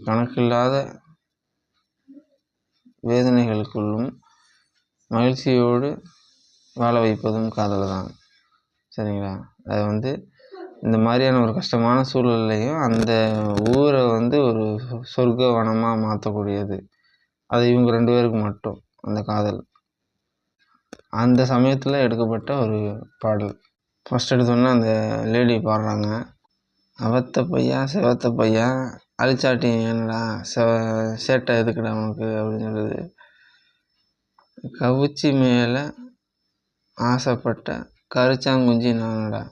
கணக்கில்லாத வேதனைகளுக்குள்ளும் மகிழ்ச்சியோடு வாழ வைப்பதும் காதல் தான். சரிங்களா? அது இந்த மாதிரியான ஒரு கஷ்டமான சூழல்லையும் அந்த ஊரை ஒரு சொர்க்க வனமாக மாற்றக்கூடியது. அது இவங்க 2 பேருக்கு மட்டும் அந்த காதல். அந்த சமயத்தில் எடுக்கப்பட்ட ஒரு பாடல். ஃபஸ்ட் எடுத்தோன்னே அந்த லேடி பாடுறாங்க. அவத்த பையா செவத்த பையா அழிச்சாட்டி என்னடா சேட்டை எதுக்குடா உனக்கு அப்படின்னு சொல்லுது. கவுச்சி மேலே ஆசைப்பட்ட கரிச்சாங்குஞ்சி நானடா.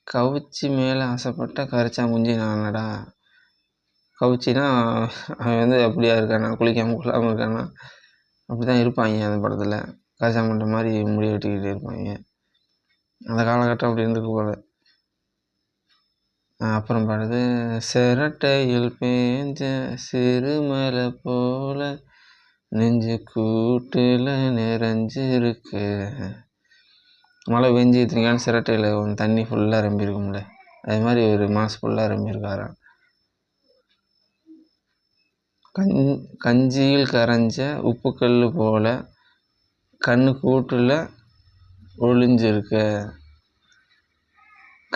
கவுச்சி மேலே ஆசைப்பட்ட கரிச்சாங்குஞ்சி நானடா. கவுச்சினா அவன் அப்படியா இருக்கானா, குளிக்காமல் கொள்ளாமல் இருக்கானா, அப்படி தான் இருப்பாங்க அந்த படத்தில். கரிச்சாங்குண்ட மாதிரி முடி வெட்டிக்கிட்டே இருப்பாங்க. அந்த காலகட்டம் அப்படி இருந்துக்கு போல. அப்புறம் பாடுது, சிரட்டையில் பேஞ்ச சிறுமலை போல நெஞ்சு கூட்டில் நிறைஞ்சிருக்கு. மழை பெஞ்சிட்டு இருக்கான்னு சிரட்டையில் தண்ணி ஃபுல்லாக ரொம்பியிருக்கும்ல, அது மாதிரி ஒரு மாசு ஃபுல்லாக ரொம்பியிருக்காராம். கஞ்சியில் கரைஞ்ச உப்புக்கல் போல கண்ணு கூட்டில் ஒளிஞ்சிருக்க.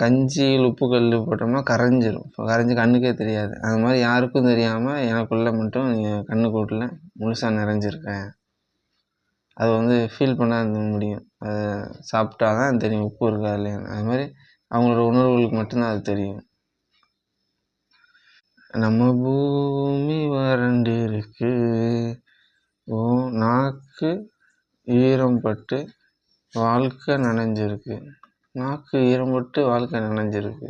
கஞ்சியில் உப்புக்கல் போட்டோம்னா கரைஞ்சிரும். கரைஞ்சி கண்ணுக்கே தெரியாது. அது மாதிரி யாருக்கும் தெரியாமல் எனக்குள்ளே மட்டும் கண்ணு கூட்டில் முழுசாக நிறைஞ்சிருக்கேன். அது ஃபீல் பண்ண முடியும். அதை சாப்பிட்டா தான் தெரியும் உப்பு இருக்கா இல்லையான்னு. அது மாதிரி அவங்களோட உணர்வுகளுக்கு மட்டும்தான் அது தெரியும். நம்ம பூமி வறண்டு இருக்கு, ஓ நாக்கு ஈரம் பட்டு வாழ்க்கை நனைஞ்சிருக்கு. நாக்கு ஈரம் பட்டு வாழ்க்கை நனைஞ்சிருக்கு.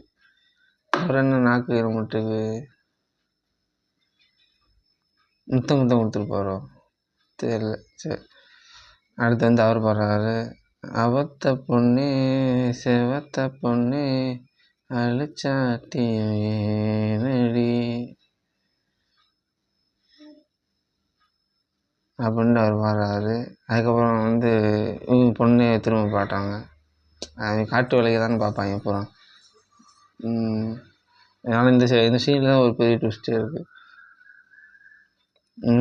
அப்புறம் என்ன நாக்கு ஈரம் பட்டுக்கு? முத்தம் கொடுத்துருப்பாரோ தெரியல. சரி, அடுத்து அவர் பாடுறாரு. அவத்த பொண்ணு செவத்த பொண்ணு அழிச்சாட்டி ஏனடி அப்படின்ட்டு அவர் பாடுறாரு. அதுக்கப்புறம் இவங்க பொண்ணு திரும்ப பாட்டாங்க. அவங்க காட்டு வேலைக்கு தானே பார்ப்பாங்க அப்புறம். அதனால் இந்த சீனில் தான் ஒரு பெரிய ட்விஸ்டே இருக்குது.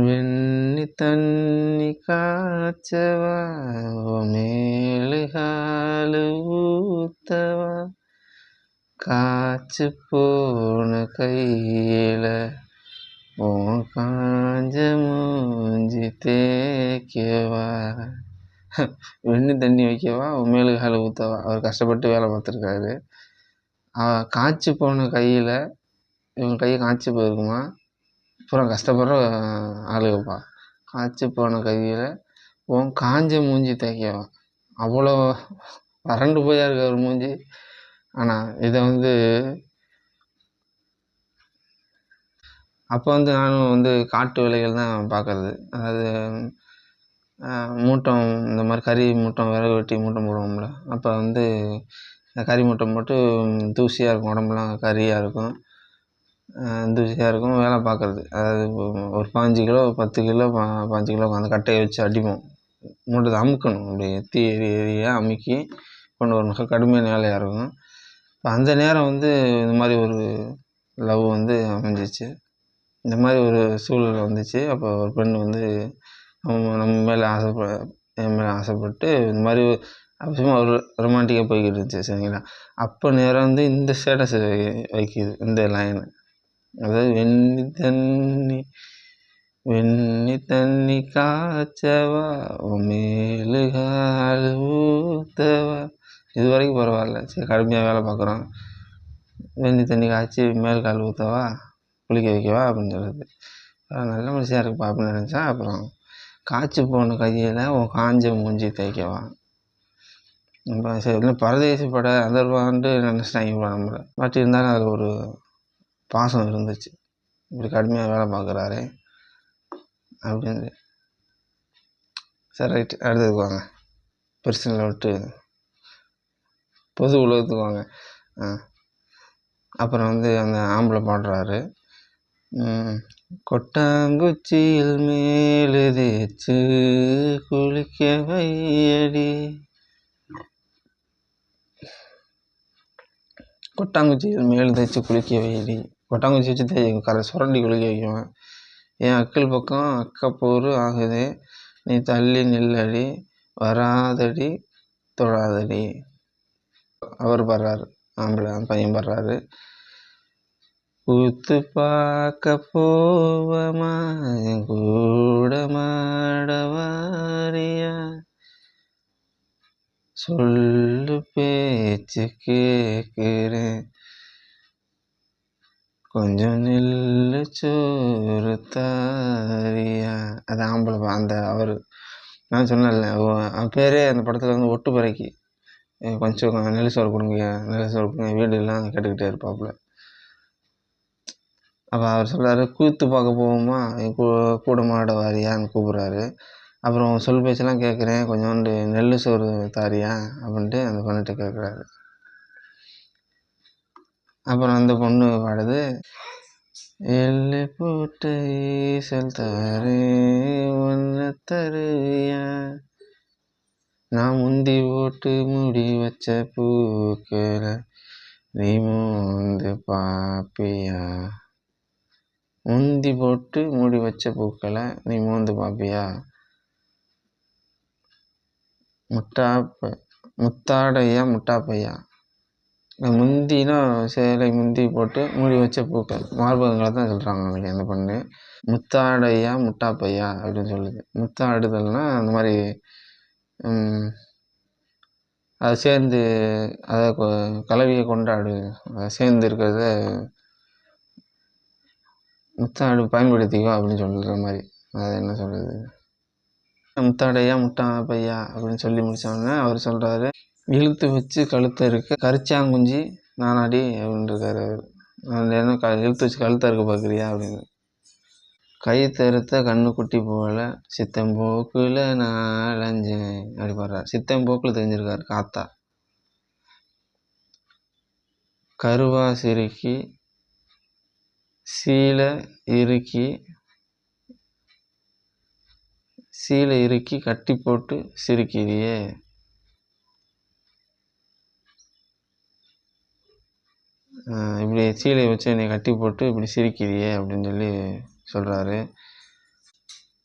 வெண்ணி தண்ணி காய்ச்சவா மேலு காலு ஊத்தவா காய்ச்சி போன கையில் உன் காஞ்ச மூஞ்சி தேய்க்கவா. வெண்ணி தண்ணி வைக்கவா உன் மேலு காலு ஊற்றவா. அவர் கஷ்டப்பட்டு வேலை பார்த்துருக்காரு. காய்ச்சி போன கையில் இவங்க கை காய்ச்சி போயிருக்குமா. அப்புறம் கஷ்டப்படுற ஆளுகப்பா. காய்ச்சி போன கையில் உன் காஞ்ச மூஞ்சி தேய்க்கவா. அவ்வளோ வறண்டு போயா இருக்க ஒரு மூஞ்சி. ஆனால் இதை அப்போ நானும் காட்டு வேலைகள் தான் பார்க்கறது. அதாவது மூட்டம் இந்த மாதிரி கறி மூட்டம் விறகு வெட்டி மூட்டம் போடுவோம்ல. அப்போ கறி மூட்டம் போட்டு தூசியாக இருக்கும், உடம்புலாம் கறியாக இருக்கும், தூசியாக இருக்கும். வேலை பார்க்குறது அதாவது ஒரு 15 கிலோ 10 கிலோ 5 கிலோ அந்த கட்டையை வச்சு அடிப்போம். மூட்டத்தை அமுக்கணும். அப்படி எத்தி எரியாக அமுக்கி கொண்டு வரணும். கடுமையான வேலையாக இருக்கும். இப்போ அந்த நேரம் இந்த மாதிரி ஒரு லவ் அமைஞ்சிச்சு. இந்த மாதிரி ஒரு சூழல் வந்துச்சு. அப்போ ஒரு பெண் நம்ம மேலே என் மேலே ஆசைப்பட்டு இந்த மாதிரி சும்மா ஒரு ரொமான்டிக்காக போய்கிட்டு இருந்துச்சு. சரிங்களா? அப்போ நேரம் இந்த ஸ்டேட்டஸ் வைக்கிது இந்த லைன். அதாவது வெண்ணி தண்ணி காய்ச்சவா மேலு காலு ஊத்தவா. இது வரைக்கும் பரவாயில்ல. சரி, கடுமையாக வேலை பார்க்குறோம். வெண்ணி தண்ணி காய்ச்சி மேல் கால் ஊற்றவா குளிக்க வைக்கவா அப்படின்னு சொல்லுது. நல்ல மனுஷியாக இருக்குப்பா அப்படின்னு நினச்சா, அப்புறம் காய்ச்சி போன கையில் உன் காஞ்ச மூஞ்சி தேய்க்கவா. இப்போ சரி, இன்னும் பரதேசி பட அதர்வான்ட்டு நினச்சிட்டாங்க நம்மளை. பட் இருந்தாலும் அதில் ஒரு பாசம் இருந்துச்சு. இப்படி கடுமையாக வேலை பார்க்குறாரு அப்படின்னு. சரி, ரைட்டு, அடுத்ததுக்கு வாங்க. பர்சனலை விட்டு பொது உலகத்துக்கு வாங்க. அப்புறம் அந்த ஆம்பளை பாடுறாரு. கொட்டாங்குச்சியில் மேலு தேய்ச்சு குளிக்க வையடி. கொட்டாங்குச்சியில் மேலு தேய்ச்சி குளிக்க வையடி. கொட்டாங்குச்சி வச்சு சுரண்டி குளிக்க வைக்குவேன். என் அக்கிள் பக்கம் அக்கப்போரு ஆகுதே, நீ தள்ளி நில்லடி, வராதடி தொழாதடி. அவர் பாடுறாரு, பையன் பாடுறாரு. கூத்து பார்க்க போவமா, கூட மாடவாரியா, சொல்லு பேச்சு கேட்கிறேன், கொஞ்சம் நெல்லு சோறு தாரியா. அது அந்த அவர் நான் சொன்னேன்ல, பேரே அந்த படத்தில் வந்து ஒட்டு பிறக்கி, கொஞ்சம் நெல் சோறு கொடுங்க, நெல் சோறு கொடுங்க, வீடுலாம் கேட்டுக்கிட்டே இருப்பாப்புல. அப்போ அவர் சொல்கிறாரு, கூத்து பார்க்க போவோமா, கூட மாட வாரியான்னு கூப்பிட்றாரு. அப்புறம் சொல் பேச்செல்லாம் கேட்குறேன், கொஞ்சோண்டு நெல் சோறு தாரியா அப்படின்ட்டு அந்த பொண்ணுகிட்ட கேட்குறாரு. அப்புறம் அந்த பொண்ணு பாடுது, எல்லை போட்ட ஈசல் தாரே ஒன்ன தருவியா, நான் முந்தி போட்டு முடி வச்ச பூக்கள நீ மூந்து பாப்பியா, முந்தி போட்டு மூடி வச்ச பூக்களை நீ மூந்து பாப்பியா, முத்தாடையா முட்டாப்பையா. முந்தினா சேலை முந்தி போட்டு மூடி வச்ச பூக்கள் மார்பகங்களை தான் சொல்கிறாங்க அன்றைக்கி அந்த பொண்ணு. முத்தாடையா முட்டாப்பையா அப்படின்னு சொல்லுது. முத்தாடுதல்னா அந்த மாதிரி அதை சேர்ந்து அதை கலவியை கொண்டாடு, அதை சேர்ந்து இருக்கிறத முத்தாடு பயன்படுத்திக்கோ அப்படின்னு சொல்கிற மாதிரி. அது என்ன சொல்கிறது, முத்தாடையா முட்டாப்பையா அப்படின்னு சொல்லி முடித்தோடனே அவர் சொல்கிறாரு, இழுத்து வச்சு கழுத்தை இருக்க கரிச்சாங்குஞ்சி நானாடி அப்படின்னு இருக்காரு அவர். என்ன இழுத்து வச்சு கழுத்தை இருக்க பார்க்குறியா அப்படின்னு. கை தெருத்த கண்ணுக்குட்டி போல சித்தம்போக்கில் நாலஞ்சேன் அப்படி பாடுறாரு. சித்தம்போக்கில் தெரிஞ்சிருக்காரு காத்தா. கருவா சிறுக்கி சீலை இறுக்கி கட்டி போட்டு சிரிக்கிறியே, இப்படி சீலை வச்சு என்னை கட்டி போட்டு இப்படி சிரிக்கிறியே அப்படின்னு சொல்லி சொல்கிறாரு.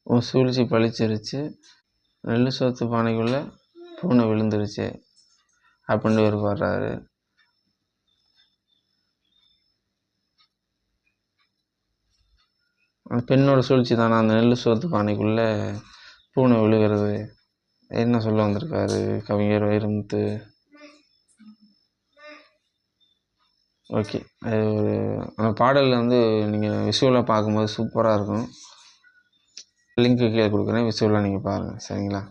உன் சூழ்ச்சி பழிச்சிருச்சு, நெல் சோத்து பானைக்குள்ளே பூனை விழுந்துருச்சு அப்படின்னு ஒரு பாடுறாரு. அந்த பெண்ணோட சூழ்ச்சி தானே அந்த நெல் சோத்து பானைக்குள்ளே பூனை விழுகிறது. என்ன சொல்ல வந்திருக்காரு கவிஞர் வைரமுத்து. ஓகே, அது ஒரு அந்த பாடலில் வந்து நீங்கள் விஷுவலாக பார்க்கும்போது சூப்பராக இருக்கும். லிங்க்கு கீழே கொடுக்குறேன், விஷுவலாக நீங்கள் பாருங்கள், சரிங்களா?